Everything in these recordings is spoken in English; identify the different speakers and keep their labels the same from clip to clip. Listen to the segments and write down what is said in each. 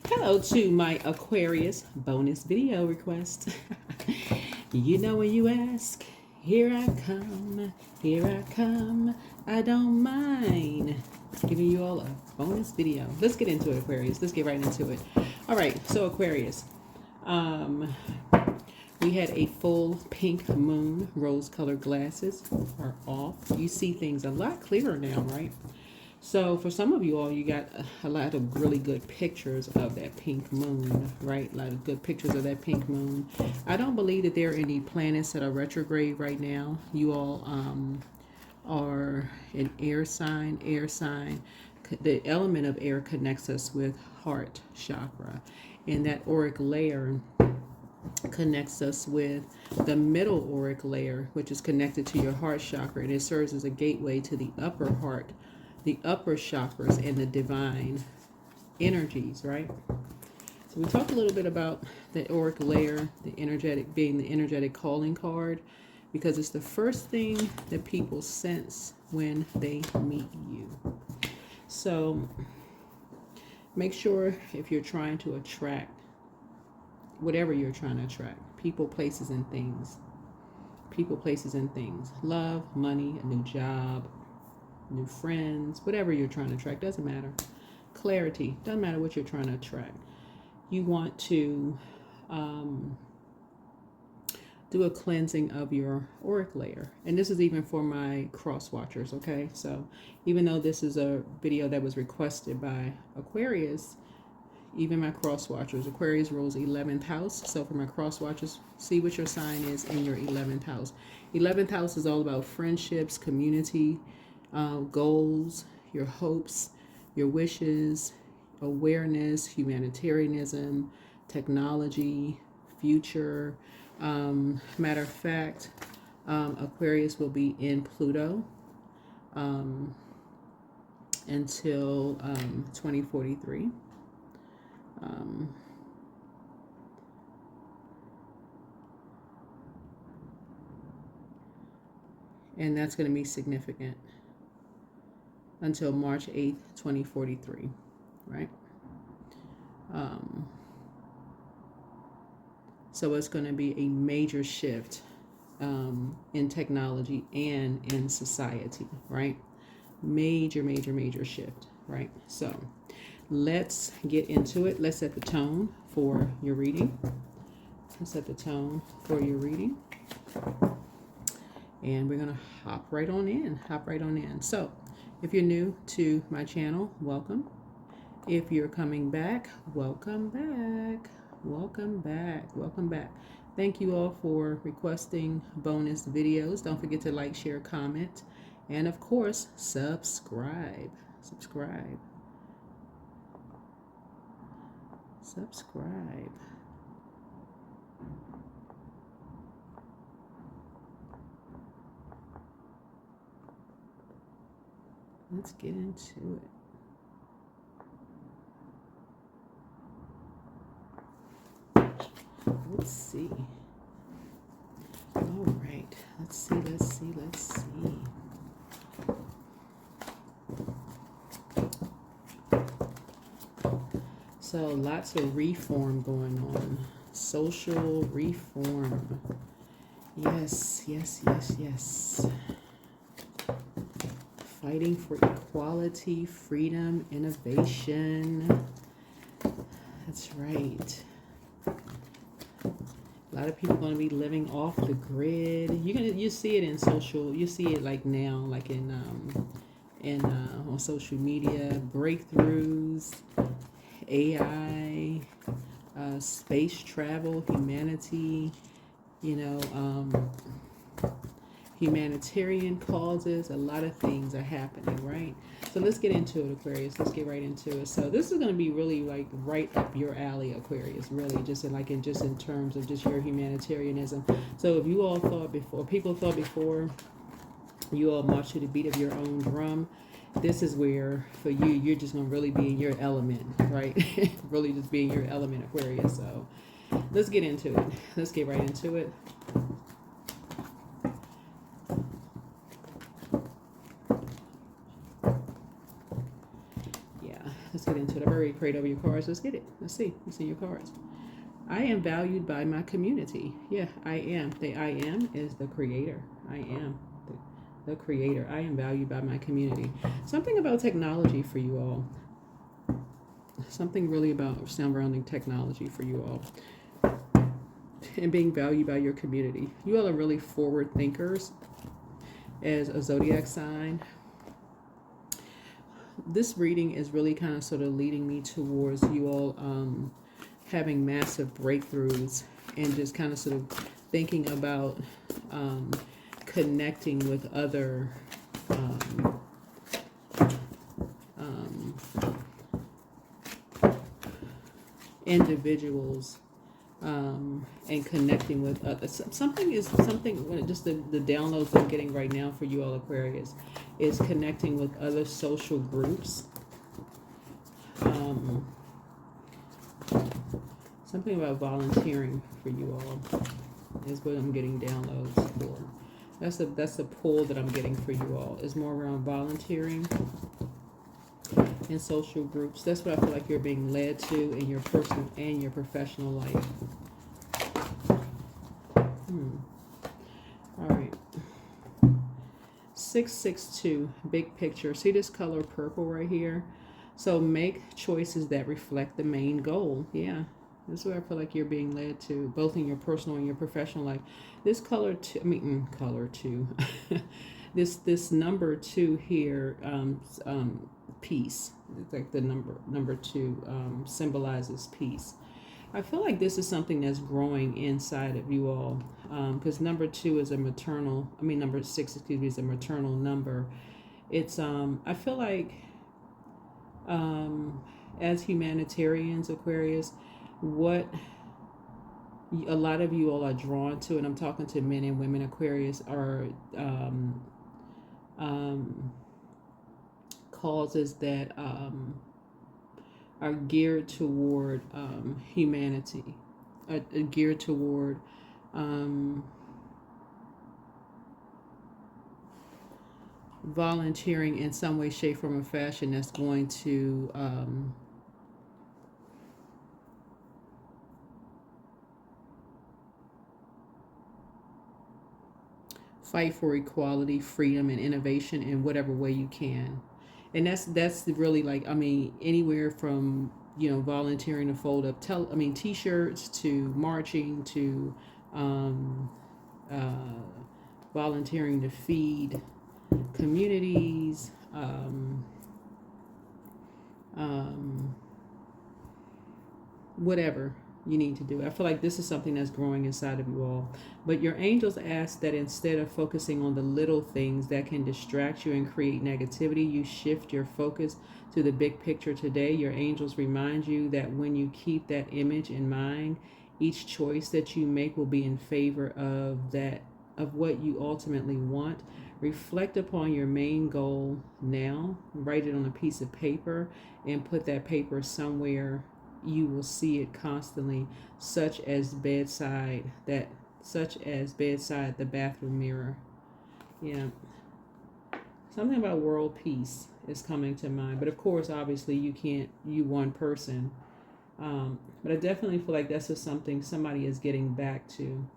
Speaker 1: Hello to my Aquarius bonus video request. You know when you ask, here I come, here I come. I don't mind giving you all a bonus video. Let's get into it, Aquarius. Let's get right into it. All right, so Aquarius, we had a full pink moon. Rose-colored glasses are off. You see things a lot clearer now, right? So for some of you all, you got a lot of really good pictures of that pink moon, right? A lot of good pictures of that pink moon. I don't believe that there are any planets that are retrograde right now. You all are an air sign. Air sign. The element of air connects us with heart chakra. And that auric layer connects us with the middle auric layer, which is connected to your heart chakra. And it serves as a gateway to the upper heart, the upper chakras, and the divine energies, right? So we talked a little bit about the auric layer, the energetic, being the energetic calling card, because it's the first thing that people sense when they meet you. So make sure, if you're trying to attract whatever you're trying to attract, people, places, and things, love, money, a new job, new friends, whatever you're trying to attract, doesn't matter. Clarity, doesn't matter what you're trying to attract. You want to do a cleansing of your auric layer. And this is even for my cross watchers, okay? So even though this is a video that was requested by Aquarius, even my cross watchers, Aquarius rules 11th house. So for my cross watchers, see what your sign is in your 11th house. 11th house is all about friendships, community, goals, your hopes, your wishes, awareness, humanitarianism, technology, future. Matter of fact, Aquarius will be in Pluto until 2043. And that's going to be significant until March 8th, 2043, right? So it's going to be a major shift in technology and in society, right? Major, major, major shift, right? So let's get into it. Let's set the tone for your reading. Let's set the tone for your reading. And we're going to hop right on in. So if you're new to my channel, welcome. If you're coming back, welcome back. Thank you all for requesting bonus videos. Don't forget to like, share, comment, and of course, subscribe. Let's get into it. Let's see. All right. Let's see. So lots of reform going on. Social reform. Yes. Fighting for equality, freedom, innovation. That's right. A lot of people are going to be living off the grid. You see it in social. You see it like now, like in on social media, breakthroughs, AI, space travel, humanity. Humanitarian causes. A lot of things are happening, right? So let's get into it, Aquarius. Let's get right into it. So this is going to be really like right up your alley, Aquarius. Really, just in terms of just your humanitarianism. So if you all thought before, people thought before, you all march to the beat of your own drum. This is where, for you, you're just going to really be in your element, right? Really just be in your element, Aquarius. So let's get into it. Let's get right into it. Let's get into it. A very prayed over your cards. Let's get it. Let's see. Let's see your cards. I am valued by my community. Yeah, I am. The I am is the creator. I am the creator. I am valued by my community. Something about technology for you all. Something really about surrounding technology for you all. And being valued by your community. You all are really forward thinkers as a zodiac sign. This reading is really kind of sort of leading me towards you all having massive breakthroughs and just kind of sort of thinking about connecting with other individuals and connecting with others. Something just the downloads I'm getting right now for you all Aquarius is connecting with other social groups. Something about volunteering for you all is what I'm getting downloads for. That's the pull that I'm getting for you all. Is more around volunteering in social groups. That's what I feel like you're being led to in your personal and your professional life. All right. 662, big picture. See this color purple right here? So make choices that reflect the main goal. Yeah. This is where I feel like you're being led to, both in your personal and your professional life. This color two, color two. this number 2 here, peace. It's like the number 2 symbolizes peace. I feel like this is something that's growing inside of you all, because number 2 is number 6, is a maternal number. It's I feel like as humanitarians, Aquarius, what a lot of you all are drawn to, and I'm talking to men and women Aquarius, are causes that are geared toward humanity, geared toward volunteering in some way, shape, form, or fashion that's going to fight for equality, freedom, and innovation in whatever way you can. And that's really like, anywhere from, volunteering to fold up t-shirts, to marching, to volunteering to feed communities, whatever you need to do. I feel like this is something that's growing inside of you all. But your angels ask that instead of focusing on the little things that can distract you and create negativity, you shift your focus to the big picture today. Your angels remind you that when you keep that image in mind, each choice that you make will be in favor of what you ultimately want. Reflect upon your main goal now. Write it on a piece of paper and put that paper somewhere you will see it constantly, such as bedside, the bathroom mirror. Yeah. Something about world peace is coming to mind. But of course, obviously, you one person. But I definitely feel like that's just something somebody is getting back to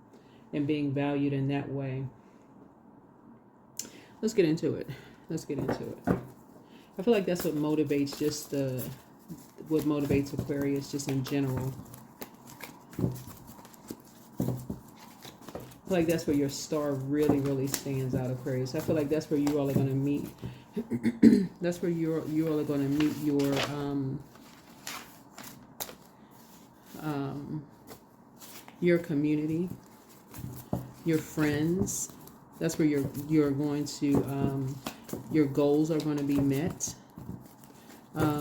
Speaker 1: and being valued in that way. Let's get into it. I feel like that's what motivates what motivates Aquarius just in general. I feel like that's where your star really, really stands out, Aquarius. I feel like that's where you all are going to meet. That's where you all are going to meet your community, your friends. That's where you're going to your goals are going to be met.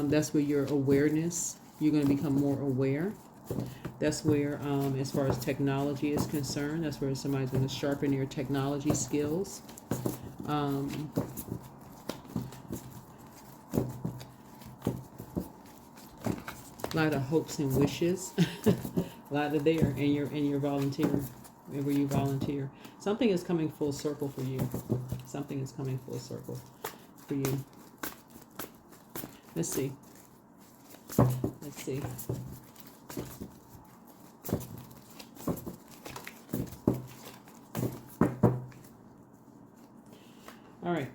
Speaker 1: That's where your awareness, you're going to become more aware. That's where, as far as technology is concerned, that's where somebody's going to sharpen your technology skills. A lot of hopes and wishes, a lot of there, and your volunteer, where you volunteer. Something is coming full circle for you. Something is coming full circle for you. Let's see. Let's see. All right,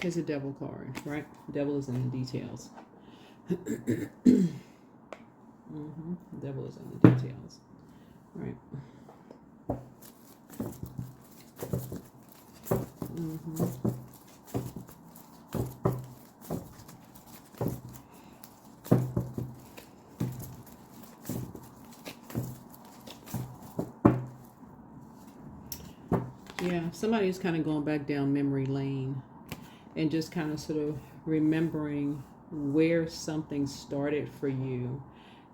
Speaker 1: here's a devil card, right? Devil is in the details. Devil is in the details, right? Yeah, somebody is kind of going back down memory lane and just kind of sort of remembering where something started for you.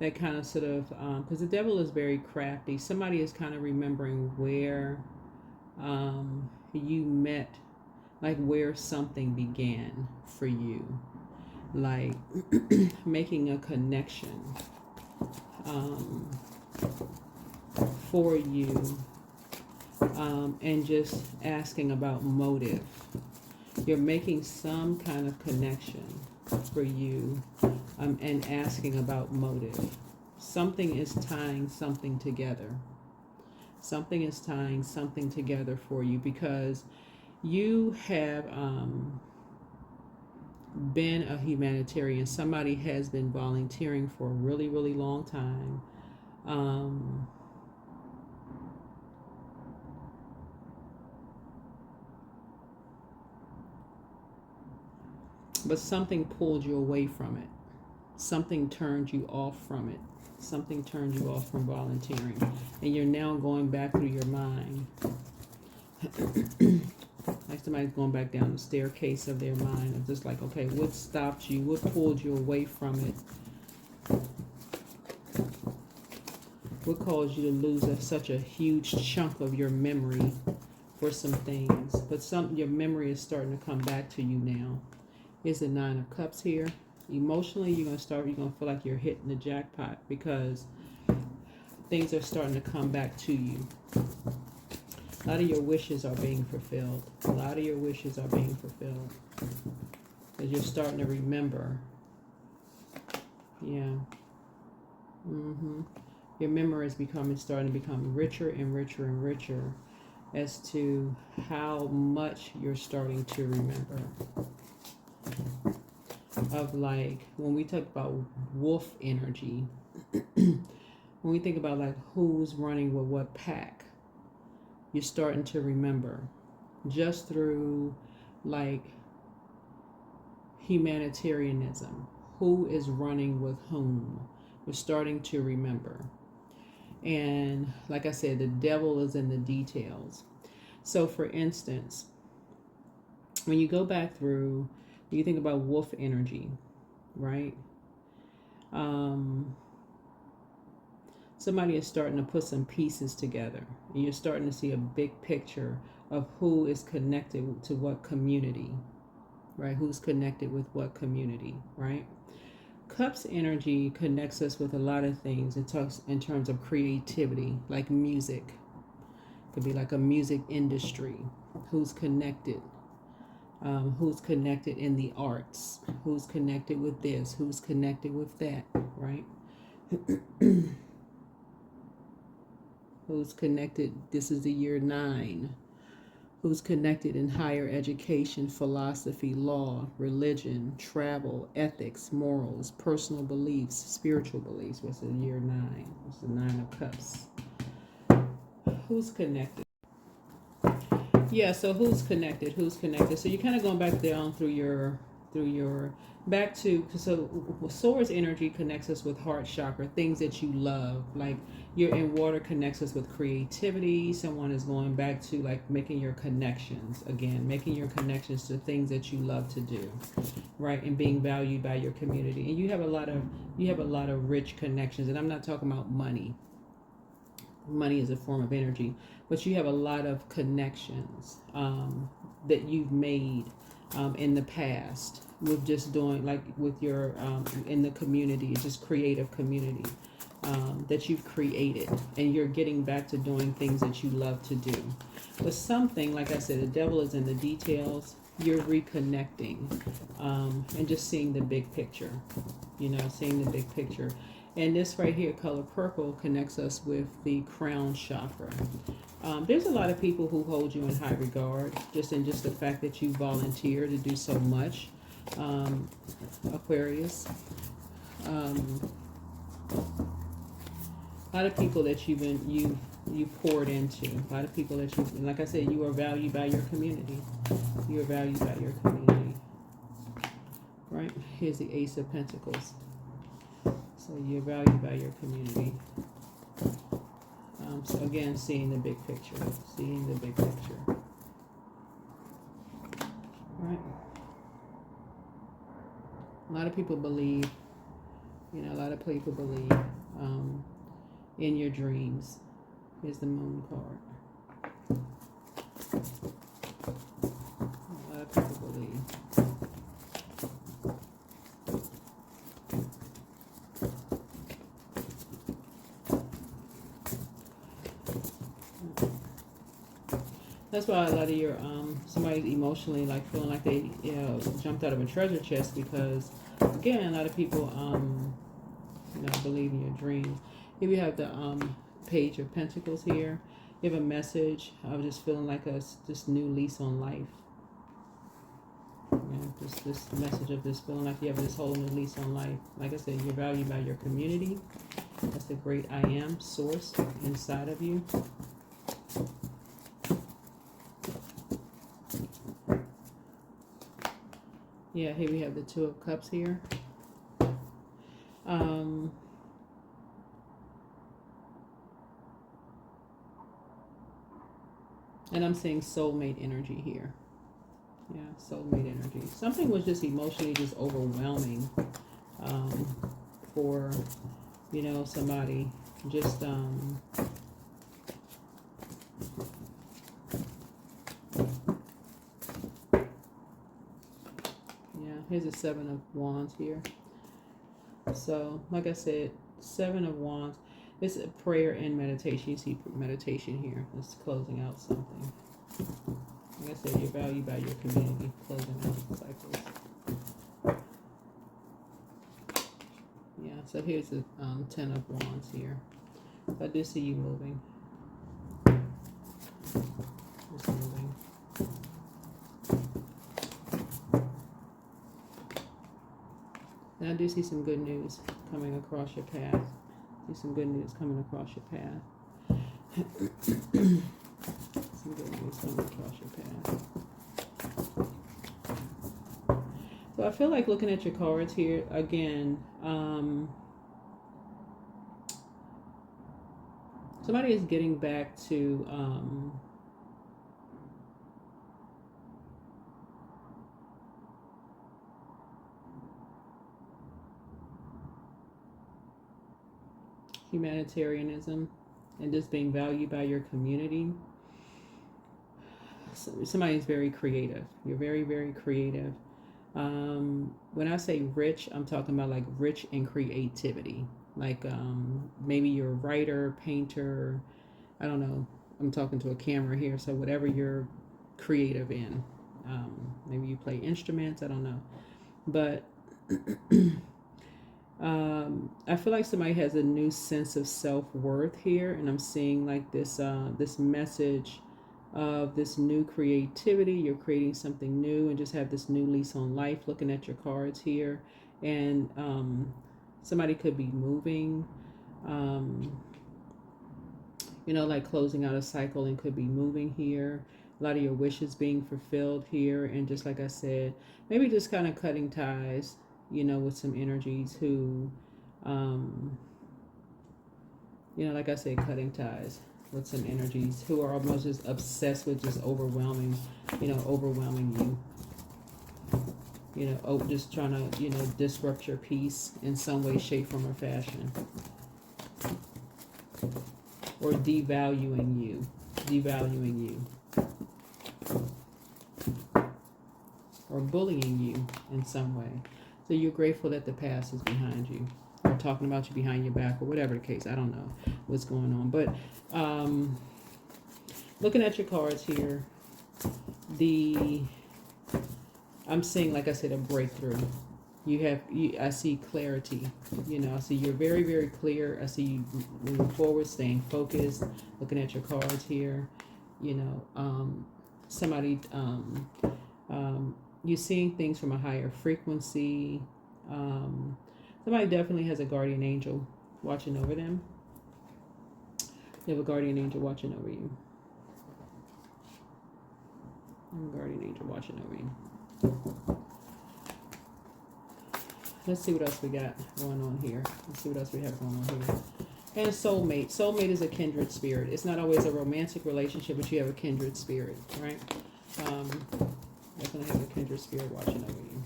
Speaker 1: That kind of sort of, because the devil is very crafty. Somebody is kind of remembering where you met, like where something began for you, like making a connection for you, and just asking about motive. You're making some kind of connection for you, and asking about motive. Something is tying something together. Something is tying something together for you because you have been a humanitarian. Somebody has been volunteering for a really, really long time. But something pulled you away from it. Something turned you off from it. Something turned you off from volunteering. And you're now going back through your mind. Like somebody's going back down the staircase of their mind of just like, okay, what stopped you? What pulled you away from it? What caused you to lose such a huge chunk of your memory for some things? But your memory is starting to come back to you now. Is the Nine of Cups here. Emotionally, you're going to feel like you're hitting the jackpot because things are starting to come back to you. A lot of your wishes are being fulfilled. A lot of your wishes are being fulfilled. Because you're starting to remember. Yeah. Your memory is starting to become richer and richer and richer as to how much you're starting to remember. Of like, when we talk about wolf energy, when we think about like who's running with what pack, you're starting to remember just through like humanitarianism. Who is running with whom? We're starting to remember. And like I said, the devil is in the details. So for instance, when you go back through, you think about wolf energy, right? Somebody is starting to put some pieces together. And you're starting to see a big picture of who is connected to what community, right? Who's connected with what community, right? Cups energy connects us with a lot of things. It talks in terms of creativity, like music. It could be like a music industry. Who's connected? Who's connected in the arts? Who's connected with this? Who's connected with that, right? Who's connected? This is the year 9. Who's connected in higher education, philosophy, law, religion, travel, ethics, morals, personal beliefs, spiritual beliefs. What's the year 9? What's the 9 of Cups? Who's connected? Yeah, so who's connected? Who's connected? So you're kind of going back down through your back to, so Swords energy connects us with heart chakra, things that you love. Like you're in water connects us with creativity. Someone is going back to like making your connections again, making your connections to things that you love to do, right? And being valued by your community. And you have a lot of rich connections. And I'm not talking about money. Money is a form of energy, but you have a lot of connections that you've made in the past with just doing like with your in the community, just creative community that you've created, and you're getting back to doing things that you love to do. But something, like I said, the devil is in the details. you're reconnecting, and just seeing the big picture, you know, seeing the big picture. And this right here, color purple, connects us with the crown chakra. There's a lot of people who hold you in high regard, just in just the fact that you volunteer to do so much, Aquarius. A lot of people that you poured into. A lot of people that you, like I said, you are valued by your community. You are valued by your community. Right? Here's the Ace of Pentacles. So you're valued by your community. So again, seeing the big picture. Seeing the big picture. Right? A lot of people believe, you know, a lot of people believe in your dreams. Here's the Moon card. A lot of people believe. That's why a lot of your somebody's emotionally like feeling like they, you know, jumped out of a treasure chest, because again, a lot of people you know, believe in your dreams. Here we have the Page of Pentacles here. You have a message of just feeling like this new lease on life. You know, this message of this feeling like you have this whole new lease on life. Like I said, you're valued by your community. That's the great I am source inside of you. Yeah, here we have the Two of Cups here. And I'm seeing soulmate energy here. Yeah, soulmate energy. Something was just emotionally just overwhelming for, you know, somebody. Just, yeah, here's a Seven of Wands here. So, like I said, Seven of Wands. It's a prayer and meditation. You see meditation here. It's closing out something. Like I said, you're valued by your community. Closing out cycles. Yeah, so here's the Ten of Wands here. I do see you moving. Just moving. And I do see some good news coming across your path. See some good news coming across your path. Some good news coming across your path. So I feel like looking at your cards here again. Somebody is getting back to humanitarianism and just being valued by your community. Somebody's very creative. You're very, very creative. When I say rich, I'm talking about like rich in creativity. Like maybe you're a writer, painter, I don't know. I'm talking to a camera here, so whatever you're creative in. Maybe you play instruments, I don't know. But I feel like somebody has a new sense of self-worth here, and I'm seeing like this this message of this new creativity. You're creating something new and just have this new lease on life. Looking at your cards here, and somebody could be moving, you know, like closing out a cycle, and could be moving here. A lot of your wishes being fulfilled here, and just like I said, maybe just kind of cutting ties, you know, with some energies who, you know, like I said, cutting ties with some energies who are almost just obsessed with just overwhelming, you know, overwhelming you. You know, just trying to, you know, disrupt your peace in some way, shape, form, or fashion. Or devaluing you. Devaluing you. Or bullying you in some way. So you're grateful that the past is behind you. Or talking about you behind your back, or whatever the case. I don't know what's going on. But looking at your cards here, the I'm seeing, like I said, a breakthrough. I see clarity. You know, I see you're very, very clear. I see you moving forward, staying focused, looking at your cards here. You know, somebody, you're seeing things from a higher frequency. Somebody definitely has a guardian angel watching over them. You have a guardian angel watching over you. A guardian angel watching over you. Let's see what else we got going on here. Let's see what else we have going on here. And soulmate. Soulmate is a kindred spirit. It's not always a romantic relationship, but you have a kindred spirit, right? Definitely have a kindred spirit watching over you.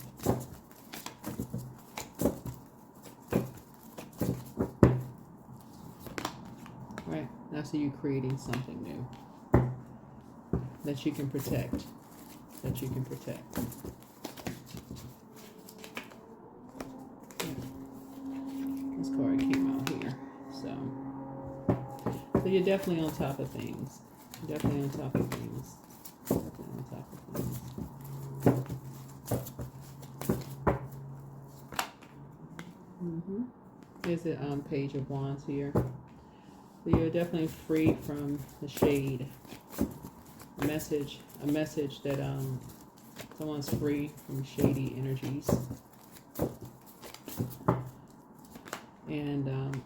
Speaker 1: Right. Now, so you're creating something new that you can protect. That you can protect. This card came out here. So you're definitely on top of things. Definitely on top of things. Definitely on top of things. There's the Page of Wands here. So you're definitely free from the shade. A message that someone's free from shady energies. And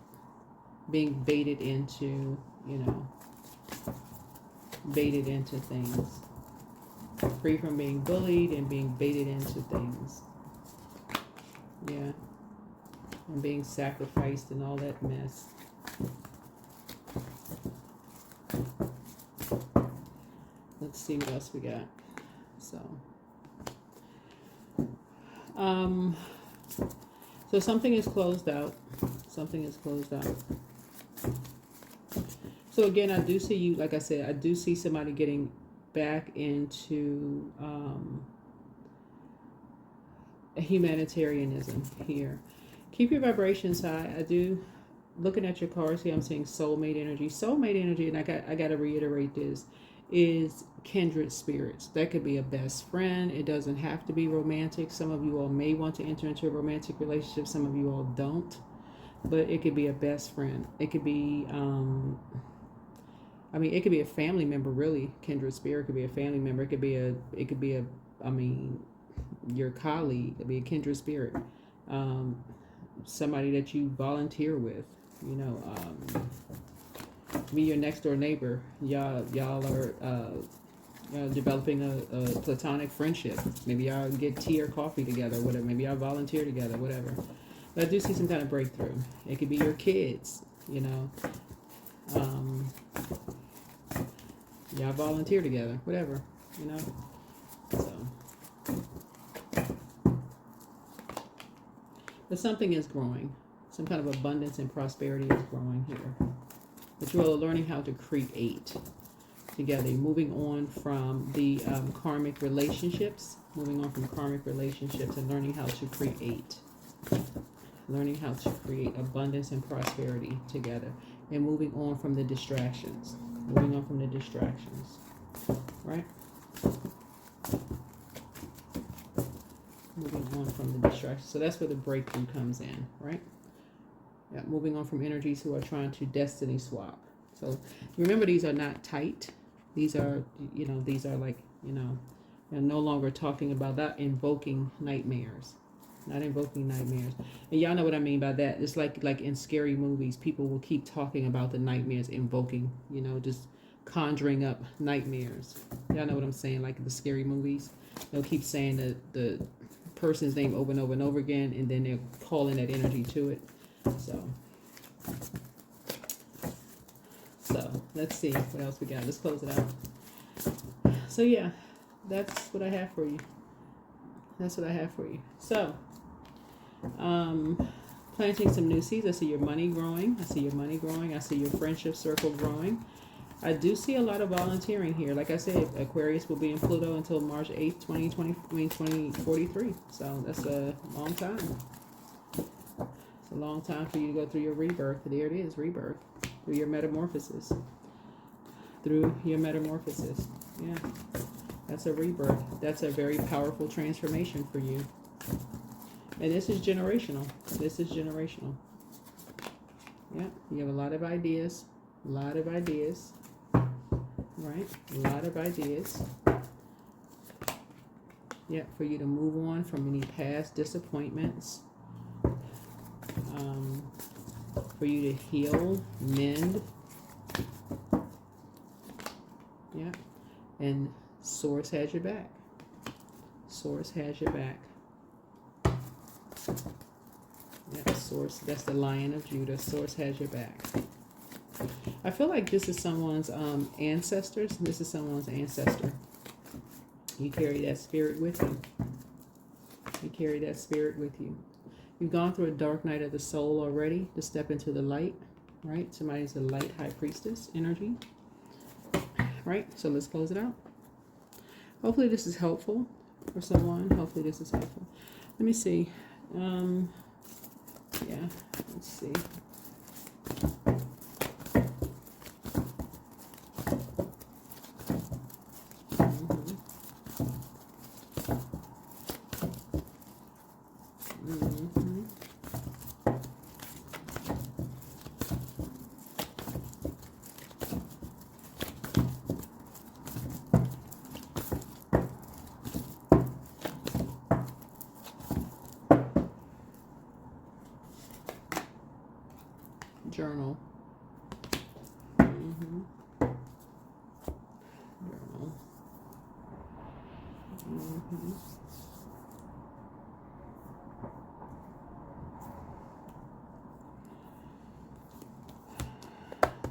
Speaker 1: being baited into, baited into things. Free from being bullied and being baited into things. Yeah. And being sacrificed and all that mess. Let's see what else we got. So something is closed out. Something is closed out. So again, I do see you, like I said, I do see somebody getting back into humanitarianism here. Keep your vibrations high. I do, looking at your cards here, I'm seeing soulmate energy. Soulmate energy, and I got to reiterate this, is kindred spirits. That could be a best friend. It doesn't have to be romantic. Some of you all may want to enter into a romantic relationship. Some of you all don't. But it could be a best friend. It could be, it could be a family member, really. Kindred spirit could be a family member. It could be your colleague. It could be a kindred spirit. Somebody that you volunteer with, be your next door neighbor. Y'all are developing a platonic friendship. Maybe y'all get tea or coffee together, whatever. Maybe y'all volunteer together, whatever. But I do see some kind of breakthrough. It could be your kids, y'all volunteer together, whatever, So, but something is growing. Some kind of abundance and prosperity is growing here. But you all are learning how to create together. Moving on from the karmic relationships. Moving on from karmic relationships and learning how to create. Learning how to create abundance and prosperity together. And moving on from the distractions. Moving on from the distractions. Right? Moving on from the distractions. So that's where the breakthrough comes in, right? Yeah, moving on from energies who are trying to destiny swap. So remember, these are not tight. These are, these are like, they're no longer talking about that, invoking nightmares. Not invoking nightmares. And y'all know what I mean by that. It's like in scary movies, people will keep talking about the nightmares, invoking, just conjuring up nightmares. Y'all know what I'm saying? Like the scary movies. They'll keep saying the person's name over and over and over again, and then they're calling that energy to it. So let's see what else we got. Let's close it out. So yeah, that's what I have for you. That's what I have for you. So, planting some new seeds. I see your money growing. I see your money growing. I see your friendship circle growing. I do see a lot of volunteering here. Like I said, Aquarius will be in Pluto until March 8th, 2043. So that's a long time. It's a long time for you to go through your rebirth. There it is, rebirth. Through your metamorphosis. Through your metamorphosis. Yeah. That's a rebirth. That's a very powerful transformation for you. And this is generational. This is generational. Yeah, you have a lot of ideas. A lot of ideas. Right? A lot of ideas. Yeah, for you to move on from any past disappointments. For you to heal, mend. Yeah. And Source has your back. Source has your back. Yeah, Source, that's the Lion of Judah. Source has your back. I feel like this is someone's ancestors. This is someone's ancestor. You carry that spirit with you. You carry that spirit with you. You've gone through a dark night of the soul already to step into the light, right? Somebody's a light high priestess energy, right? So let's close it out. Hopefully this is helpful for someone. Hopefully this is helpful. Let me see. Yeah, let's see. Journal. Journal.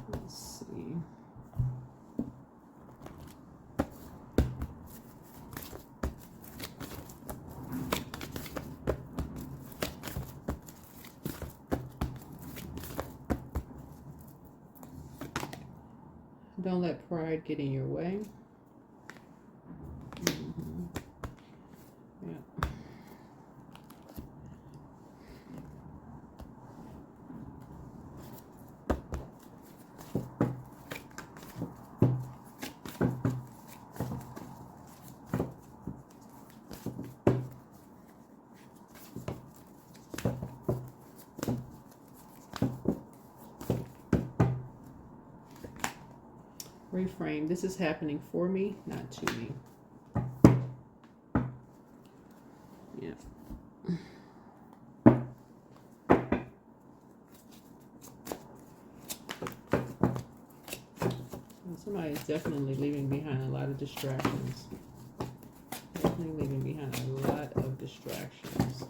Speaker 1: Let's see. Don't let pride get in your way. Yeah. Reframe. This is happening for me, not to me. Yeah. Somebody is definitely leaving behind a lot of distractions. Definitely leaving behind a lot of distractions.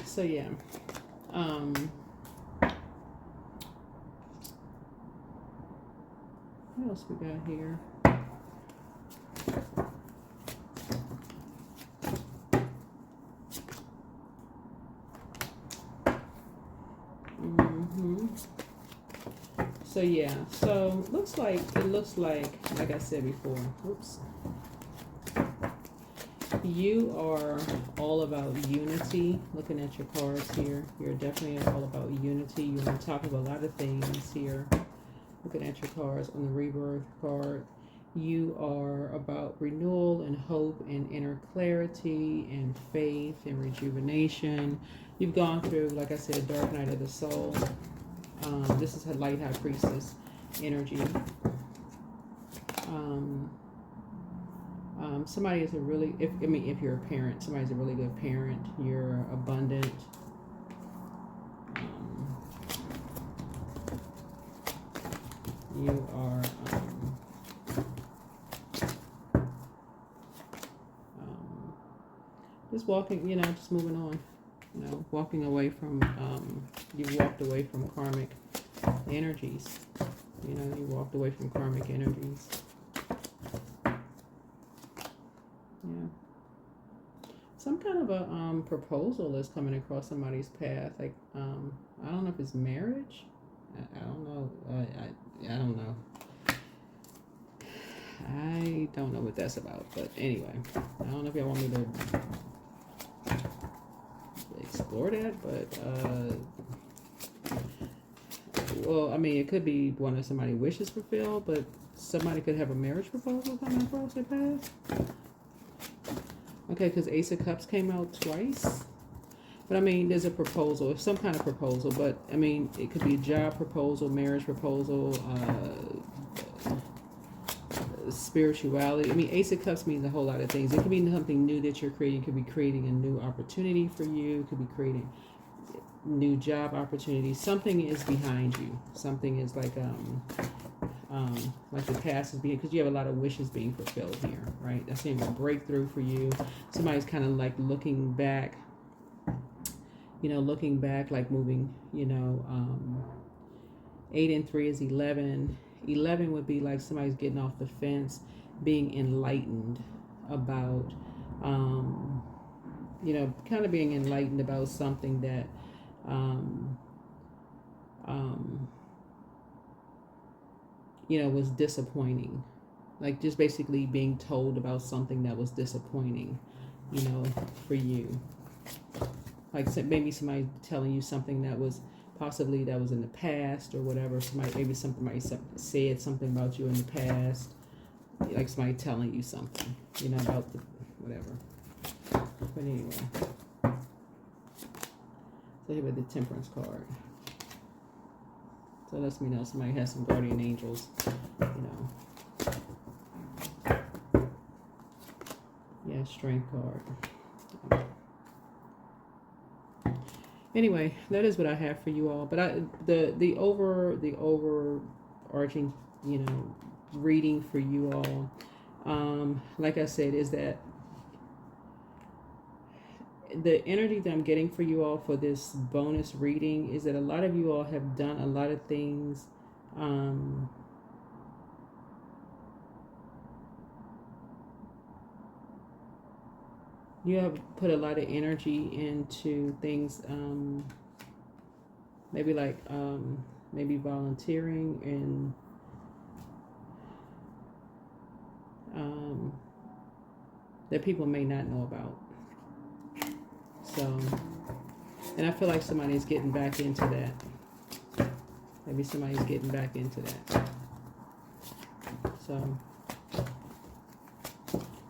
Speaker 1: So yeah, what else we got here? So yeah, so it looks like I said before, oops, you are all about unity. Looking at your cards here, you're definitely all about unity. You're on top of a lot of things here. Looking at your cards on the rebirth card, you are about renewal and hope and inner clarity and faith and rejuvenation. You've gone through, like I said, dark night of the soul. This is a light high priestess energy. Somebody is a really, if you're a parent, somebody's a really good parent. You're abundant. You are just walking, just moving on. Walking away from, you walked away from karmic energies. You walked away from karmic energies. Yeah. Some kind of a proposal is coming across somebody's path. Like, I don't know if it's marriage. I don't know. I don't know. I don't know what that's about. But anyway, I don't know if y'all want me to explore that, but well, it could be one of somebody's wishes fulfilled, but somebody could have a marriage proposal coming across their path. Okay, because Ace of Cups came out twice. But there's a proposal, some kind of proposal, but it could be a job proposal, marriage proposal, spirituality. Ace of Cups means a whole lot of things. It could be something new that you're creating. It could be creating a new opportunity for you. It could be creating new job opportunities. Something is behind you. Something is like the past is being, because you have a lot of wishes being fulfilled here, right? That's saying a breakthrough for you. Somebody's kind of like looking back, like moving, 8 and 3 is 11. 11 would be like somebody's getting off the fence, being enlightened about, kind of being enlightened about something that, was disappointing. Like just basically being told about something that was disappointing, for you. Like maybe somebody telling you something that was possibly that was in the past or whatever. Somebody said something about you in the past. Like somebody telling you something, about the whatever. But anyway. So here with the Temperance card. So lets me know somebody has some guardian angels, Yeah, Strength card. Anyway, that is what I have for you all. But the overarching, reading for you all, like I said, is that the energy that I'm getting for you all for this bonus reading is that a lot of you all have done a lot of things. You have put a lot of energy into things, maybe like maybe volunteering and that people may not know about. So, and I feel like somebody's getting back into that. Maybe somebody's getting back into that.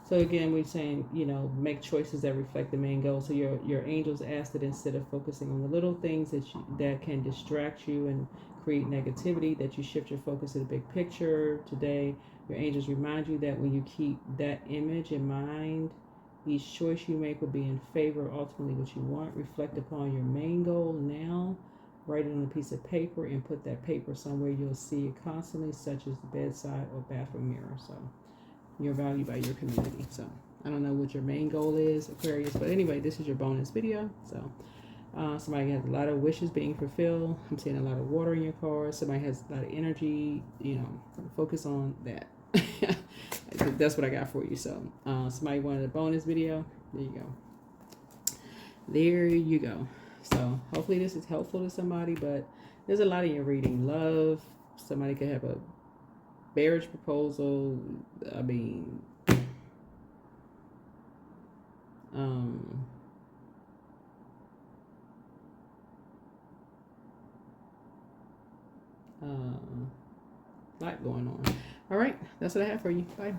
Speaker 1: So again, we're saying, make choices that reflect the main goal. So your angels ask that instead of focusing on the little things that can distract you and create negativity, that you shift your focus to the big picture. Today, your angels remind you that when you keep that image in mind, each choice you make will be in favor of ultimately what you want. Reflect upon your main goal now. Write it on a piece of paper and put that paper somewhere you'll see it constantly, such as the bedside or bathroom mirror. So you're valued by your community. So I don't know what your main goal is, Aquarius, but anyway, this is your bonus video. So somebody has a lot of wishes being fulfilled. I'm seeing a lot of water in your cards. Somebody has a lot of energy. Focus on that. That's what I got for you. So somebody wanted a bonus video. There you go. There you go. So hopefully this is helpful to somebody, but there's a lot in your reading. Love, Somebody could have a marriage proposal. I mean, um, lot going on. All right, that's what I have for you. Bye.